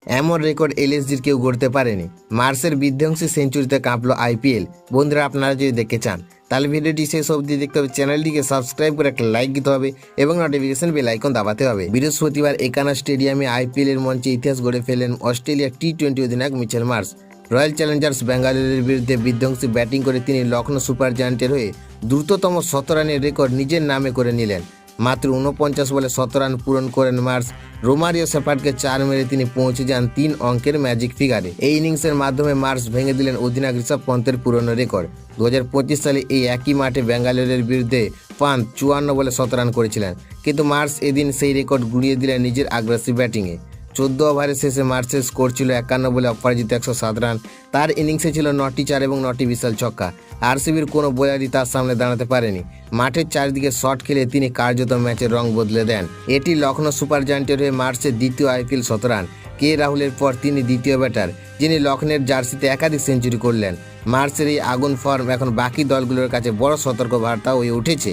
এমন রেকর্ড এলএসজির কেউ গড়তে পারেনি। মার্সের বিধ্বংসী সেঞ্চুরিতে কাঁপলো আইপিএল। বন্ধুরা, আপনারা যদি দেখতে চান তাহলে ভিডিওটি শেষ অবধি দেখতে হবে, চ্যানেলটিকে সাবস্ক্রাইব করে একটা লাইক দিতে হবে এবং নোটিফিকেশন বেল আইকন দাবাতে হবে। বৃহস্পতিবার একানা স্টেডিয়ামে আইপিএল এর মঞ্চে ইতিহাস গড়ে ফেলেন অস্ট্রেলিয়ার টি-20 অধিনায়ক মিচেল মার্শ। রয়্যাল চ্যালেঞ্জার্স ব্যাঙ্গালোরের বিরুদ্ধে বিধ্বংসী ব্যাটিং করে তিনি লখনৌ সুপার জায়ান্টের হয়ে দ্রুততম ১৭ রানের রেকর্ড নিজের নামে করে নিলেন। মাত্র ৪৯ বলে ১৭ রান পূরণ করেন মার্শ। রোমারিও সেপার্টকে ৪ মেরে তিনি পৌঁছে যান ৩ অঙ্কের ম্যাজিক ফিগারে। এই ইনিংসের মাধ্যমে মার্শ ভেঙে দিলেন অধিনায়ক ঋষভ পন্থের পুরনো রেকর্ড। ২০২৫ সালে এই একই মাঠে ব্যাঙ্গালোরের বিরুদ্ধে পান্ত ৫৪ বলে ১৭ রান করেছিলেন, কিন্তু মার্শ এদিন সেই রেকর্ড গুঁড়িয়ে দিলেন নিজের আগ্রাসী ব্যাটিংয়ে। ১৪ ওভারের শেষে মার্শের স্কোর ছিল ৫১ বলে অপরাজিত ১০৭ রান। তার ইনিংসে ছিল ৯টি ৪ এবং ৯টি বিশাল ছক্কা। আরসিবির কোনো বোলারই তার সামনে দাঁড়াতে পারেনি। মাঠের চারিদিকে শট খেলে তিনি কার্যত ম্যাচের রং বদলে দেন। এটি লখনৌ সুপার জায়ান্টের হয়ে মার্শের দ্বিতীয় আইপিএল শতরান। কে রাহুলের পর তিনি দ্বিতীয় ব্যাটার যিনি লখনৌর জার্সিতে একাধিক সেঞ্চুরি করলেন। মার্শের এই আগুন ফর্ম এখন বাকি দলগুলোর কাছে বড় সতর্কবার্তা হয়ে উঠেছে।